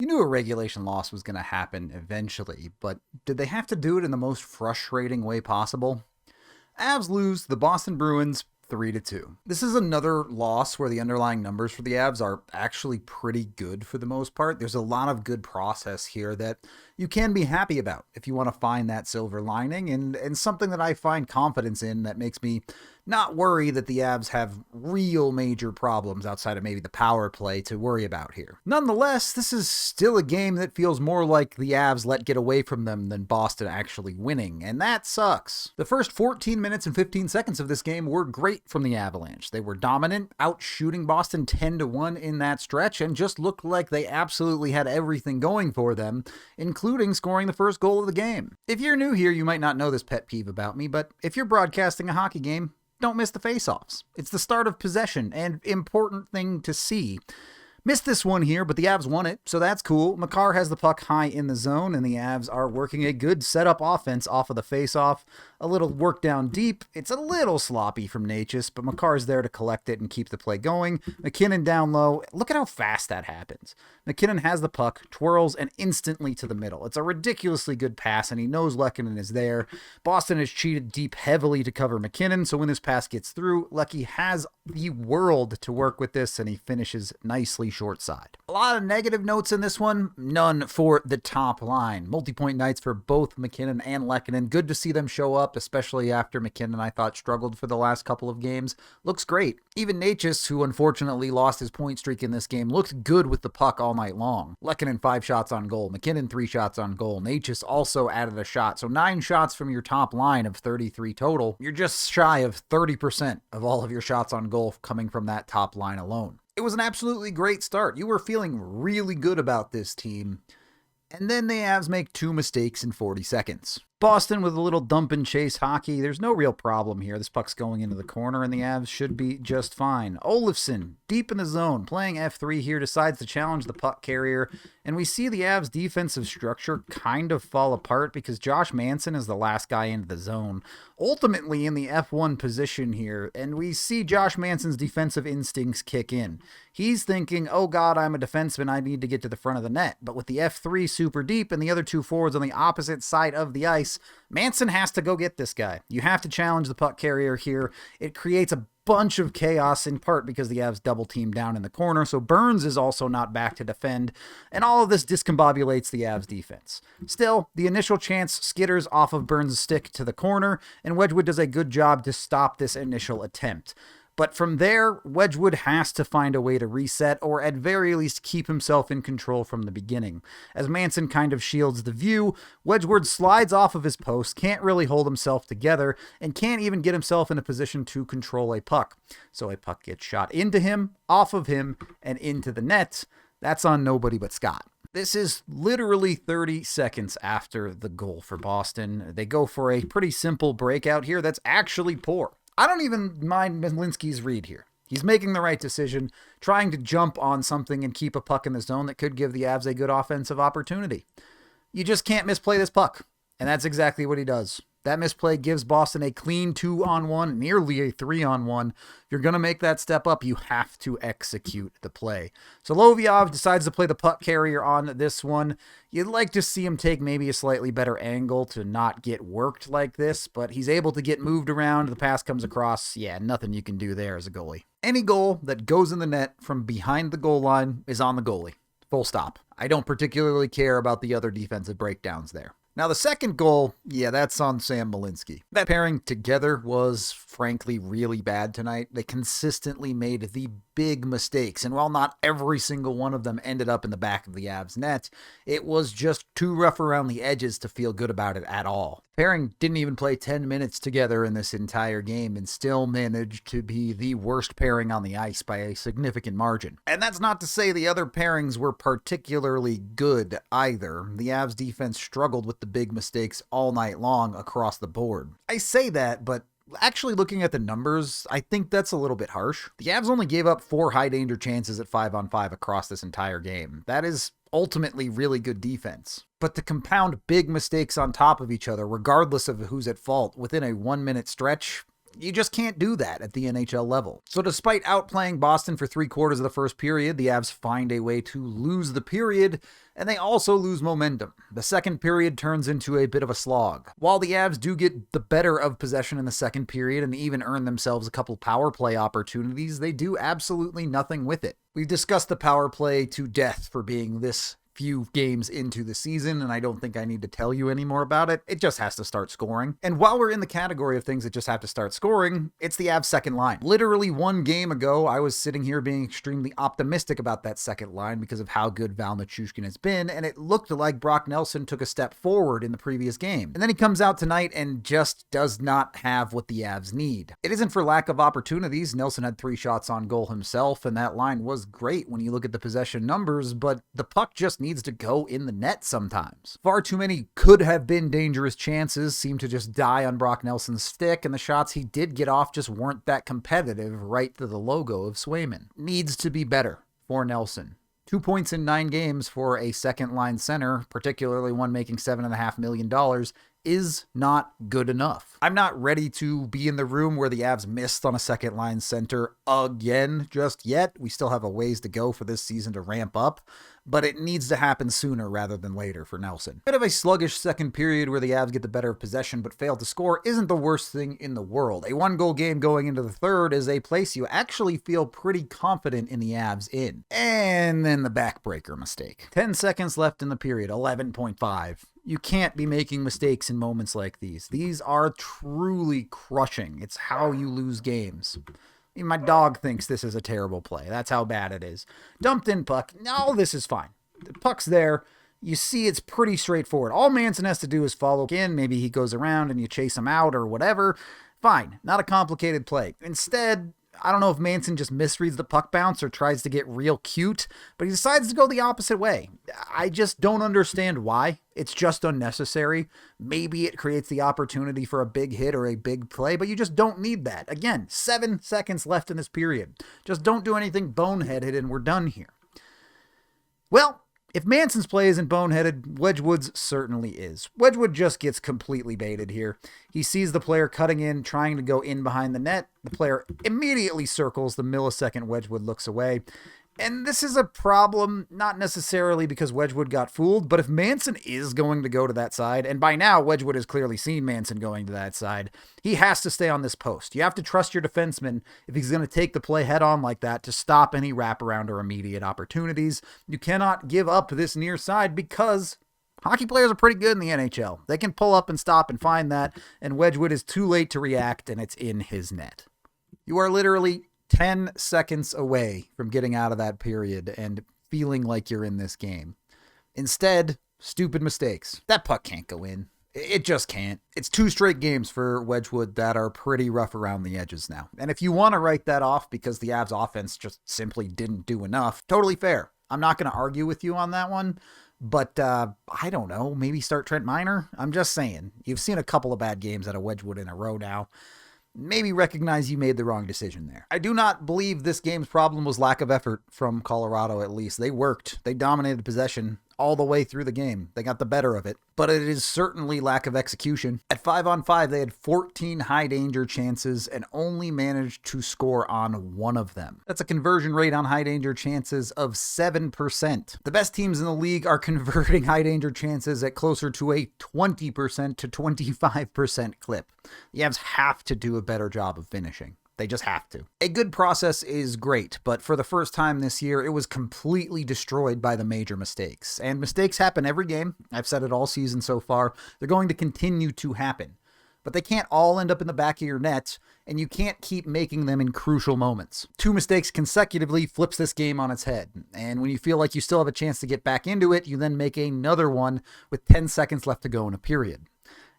knew a regulation loss was going to happen eventually, but did they have to do it in the most frustrating way possible? Avs lose to the Boston Bruins 3-2. This is another loss where the underlying numbers for the Avs are actually pretty good for the most part. There's a lot of good process here that you can be happy about if you want to find that silver lining, and something that I find confidence in that makes me not worry that the Avs have real major problems outside of maybe the power play to worry about here. Nonetheless, this is still a game that feels more like the Avs let get away from them than Boston actually winning, and that sucks. The first 14 minutes and 15 seconds of this game were great from the Avalanche. They were dominant, out shooting Boston 10-1 in that stretch, and just looked like they absolutely had everything going for them, including scoring the first goal of the game. If you're new here, you might not know this pet peeve about me, but if you're broadcasting a hockey game, don't miss the faceoffs. It's the start of possession and important thing to see. Missed this one here, but the Avs won it, so that's cool. Makar has the puck high in the zone, and the Avs are working a good setup offense off of the faceoff. A little work down deep. It's a little sloppy from Necas, but Makar's there to collect it and keep the play going. MacKinnon down low. Look at how fast that happens. MacKinnon has the puck, twirls, and instantly to the middle. It's a ridiculously good pass, and he knows Lehkonen is there. Boston has cheated deep heavily to cover MacKinnon, so when this pass gets through, Lecky has the world to work with this, and he finishes nicely short side. A lot of negative notes in this one, none for the top line. Multi-point nights for both MacKinnon and Lehkonen. Good to see them show up, especially after MacKinnon, I thought, struggled for the last couple of games. Looks great. Even Necas, who unfortunately lost his point streak in this game, looked good with the puck all night long. Lehkonen 5 shots on goal. MacKinnon 3 shots on goal. Necas also added a shot. So 9 shots from your top line of 33 total. You're just shy of 30% of all of your shots on goal coming from that top line alone. It was an absolutely great start. You were feeling really good about this team. And then the Avs make 2 mistakes in 40 seconds. Boston with a little dump and chase hockey. There's no real problem here. This puck's going into the corner, and the Avs should be just fine. Olofsson, deep in the zone, playing F3 here, decides to challenge the puck carrier, and we see the Avs' defensive structure kind of fall apart because Josh Manson is the last guy into the zone, ultimately in the F1 position here, and we see Josh Manson's defensive instincts kick in. He's thinking, oh god, I'm a defenseman, I need to get to the front of the net, but with the F3 super deep and the other 2 forwards on the opposite side of the ice, Manson has to go get this guy. You have to challenge the puck carrier here. It creates a bunch of chaos, in part because the Avs double team down in the corner, so Burns is also not back to defend, and all of this discombobulates the Avs defense. Still, the initial chance skitters off of Burns' stick to the corner, and Wedgwood does a good job to stop this initial attempt. But from there, Wedgwood has to find a way to reset, or at very least keep himself in control from the beginning. As Manson kind of shields the view, Wedgwood slides off of his post, can't really hold himself together, and can't even get himself in a position to control a puck. So a puck gets shot into him, off of him, and into the net. That's on nobody but Scott. This is literally 30 seconds after the goal for Boston. They go for a pretty simple breakout here that's actually poor. I don't even mind Malinsky's read here. He's making the right decision, trying to jump on something and keep a puck in the zone that could give the Avs a good offensive opportunity. You just can't misplay this puck, and that's exactly what he does. That misplay gives Boston a clean 2-on-1, nearly a 3-on-1. If you're going to make that step up, you have to execute the play. So Loviov decides to play the puck carrier on this one. You'd like to see him take maybe a slightly better angle to not get worked like this, but he's able to get moved around. The pass comes across. Yeah, nothing you can do there as a goalie. Any goal that goes in the net from behind the goal line is on the goalie. Full stop. I don't particularly care about the other defensive breakdowns there. Now, the second goal, yeah, that's on Sam Malinsky. That pairing together was, frankly, really bad tonight. They consistently made the big mistakes, and while not every single one of them ended up in the back of the Avs net, it was just too rough around the edges to feel good about it at all. Pairing didn't even play 10 minutes together in this entire game and still managed to be the worst pairing on the ice by a significant margin. And that's not to say the other pairings were particularly good either. The Avs defense struggled with the big mistakes all night long across the board. I say that, but actually looking at the numbers, I think that's a little bit harsh. The Avs only gave up 4 high-danger chances at 5-on-5 across this entire game. That is ultimately really good defense. But to compound big mistakes on top of each other, regardless of who's at fault, within a 1-minute stretch, You just can't do that at the NHL level. So despite outplaying Boston for 3/4 of the first period, the Avs find a way to lose the period, and they also lose momentum. The second period turns into a bit of a slog. While the Avs do get the better of possession in the second period and even earn themselves a couple power play opportunities, they do absolutely nothing with it. We've discussed the power play to death for being this few games into the season, and I don't think I need to tell you any more about it. It just has to start scoring. And while we're in the category of things that just have to start scoring, it's the Avs second line. Literally one game ago, I was sitting here being extremely optimistic about that second line because of how good Val Nichushkin has been, and it looked like Brock Nelson took a step forward in the previous game. And then he comes out tonight and just does not have what the Avs need. It isn't for lack of opportunities. Nelson had 3 shots on goal himself, and that line was great when you look at the possession numbers, but the puck just needs to go in the net sometimes. Far too many could have been dangerous chances seem to just die on Brock Nelson's stick, and the shots he did get off just weren't that competitive right to the logo of Swayman. Needs to be better for Nelson. 2 points in 9 games for a second-line center, particularly one making $7.5 million, is not good enough. I'm not ready to be in the room where the Avs missed on a second-line center again just yet. We still have a ways to go for this season to ramp up, but it needs to happen sooner rather than later for Nelson. Bit of a sluggish second period where the Avs get the better of possession but fail to score isn't the worst thing in the world. A 1-goal game going into the third is a place you actually feel pretty confident in the Avs in. And then the backbreaker mistake. 10 seconds left in the period, 11.5. You can't be making mistakes in moments like these. These are truly crushing. It's how you lose games. My dog thinks this is a terrible play. That's how bad it is. Dumped in puck. No, this is fine. The puck's there. You see it's pretty straightforward. All Manson has to do is follow in. Maybe he goes around and you chase him out or whatever. Fine. Not a complicated play. Instead, I don't know if Manson just misreads the puck bounce or tries to get real cute, but he decides to go the opposite way. I just don't understand why. It's just unnecessary. Maybe it creates the opportunity for a big hit or a big play, but you just don't need that. Again, 7 seconds left in this period. Just don't do anything boneheaded and we're done here. Well, if Manson's play isn't boneheaded, Wedgwood's certainly is. Wedgwood just gets completely baited here. He sees the player cutting in, trying to go in behind the net. The player immediately circles the millisecond Wedgwood looks away. And this is a problem, not necessarily because Wedgwood got fooled, but if Manson is going to go to that side, and by now Wedgwood has clearly seen Manson going to that side, he has to stay on this post. You have to trust your defenseman if he's going to take the play head on like that to stop any wraparound or immediate opportunities. You cannot give up this near side because hockey players are pretty good in the NHL. They can pull up and stop and find that, and Wedgwood is too late to react, and it's in his net. You are literally 10 seconds away from getting out of that period and feeling like you're in this game. Instead, stupid mistakes. That puck can't go in. It just can't. It's 2 straight games for Wedgwood that are pretty rough around the edges now. And if you want to write that off because the Avs offense just simply didn't do enough, totally fair. I'm not going to argue with you on that one. But I don't know, maybe start Trent Miner? I'm just saying. You've seen a couple of bad games out of Wedgwood in a row now. Maybe recognize you made the wrong decision there. I do not believe this game's problem was lack of effort from Colorado, at least. They worked. They dominated possession all the way through the game. They got the better of it. But it is certainly lack of execution. At 5-on-5, they had 14 high-danger chances and only managed to score on 1 of them. That's a conversion rate on high-danger chances of 7%. The best teams in the league are converting high-danger chances at closer to a 20% to 25% clip. The Avs have to do a better job of finishing. They just have to. A good process is great, but for the first time this year, it was completely destroyed by the major mistakes. And mistakes happen every game. I've said it all season so far. They're going to continue to happen. But they can't all end up in the back of your net, and you can't keep making them in crucial moments. 2 mistakes consecutively flips this game on its head. And when you feel like you still have a chance to get back into it, you then make another one with 10 seconds left to go in a period.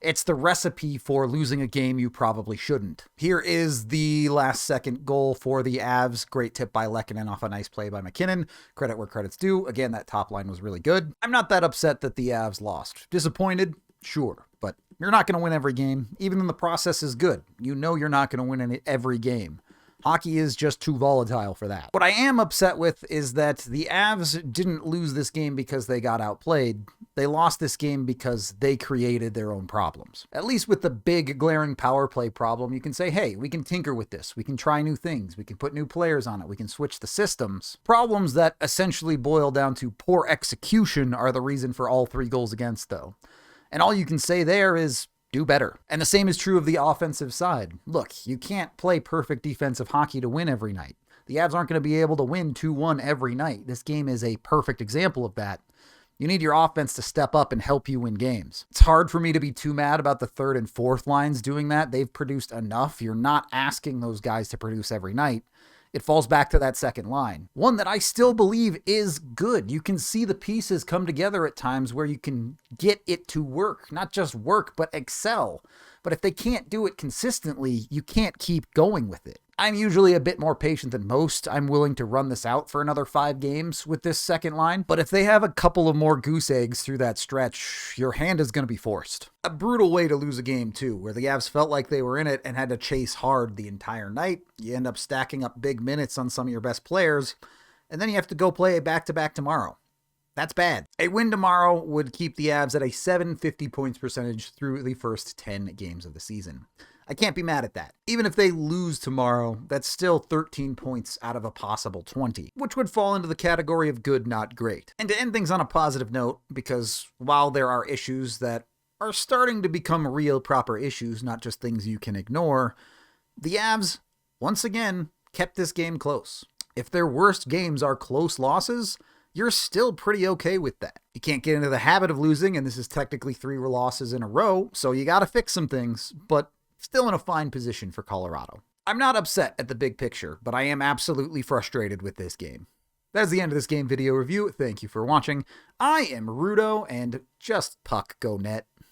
It's the recipe for losing a game you probably shouldn't. Here is the last second goal for the Avs. Great tip by Lehkonen off a nice play by MacKinnon. Credit where credit's due. Again, that top line was really good. I'm not that upset that the Avs lost. Disappointed? Sure. But you're not going to win every game. Even when the process is good, you know you're not going to win every game. Hockey is just too volatile for that. What I am upset with is that the Avs didn't lose this game because they got outplayed. They lost this game because they created their own problems. At least with the big glaring power play problem, you can say, hey, we can tinker with this. We can try new things. We can put new players on it. We can switch the systems. Problems that essentially boil down to poor execution are the reason for all 3 goals against, though. And all you can say there is do better. And the same is true of the offensive side. Look, you can't play perfect defensive hockey to win every night. The Avs aren't going to be able to win 2-1 every night. This game is a perfect example of that. You need your offense to step up and help you win games. It's hard for me to be too mad about the 3rd and 4th lines doing that. They've produced enough. You're not asking those guys to produce every night. It falls back to that 2nd line. One that I still believe is good. You can see the pieces come together at times where you can get it to work. Not just work, but excel. But if they can't do it consistently, you can't keep going with it. I'm usually a bit more patient than most. I'm willing to run this out for another 5 games with this 2nd line. But if they have a couple of more goose eggs through that stretch, your hand is going to be forced. A brutal way to lose a game, too, where the Avs felt like they were in it and had to chase hard the entire night. You end up stacking up big minutes on some of your best players, and then you have to go play a back-to-back tomorrow. That's bad. A win tomorrow would keep the Avs at a .750 points percentage through the first 10 games of the season. I can't be mad at that. Even if they lose tomorrow, that's still 13 points out of a possible 20, which would fall into the category of good, not great. And to end things on a positive note, because while there are issues that are starting to become real proper issues, not just things you can ignore, the Avs, once again, kept this game close. If their worst games are close losses, you're still pretty okay with that. You can't get into the habit of losing, and this is technically 3 losses in a row, so you gotta fix some things, but still in a fine position for Colorado. I'm not upset at the big picture, but I am absolutely frustrated with this game. That's the end of this game video review. Thank you for watching. I am Rudo, and just puck go net.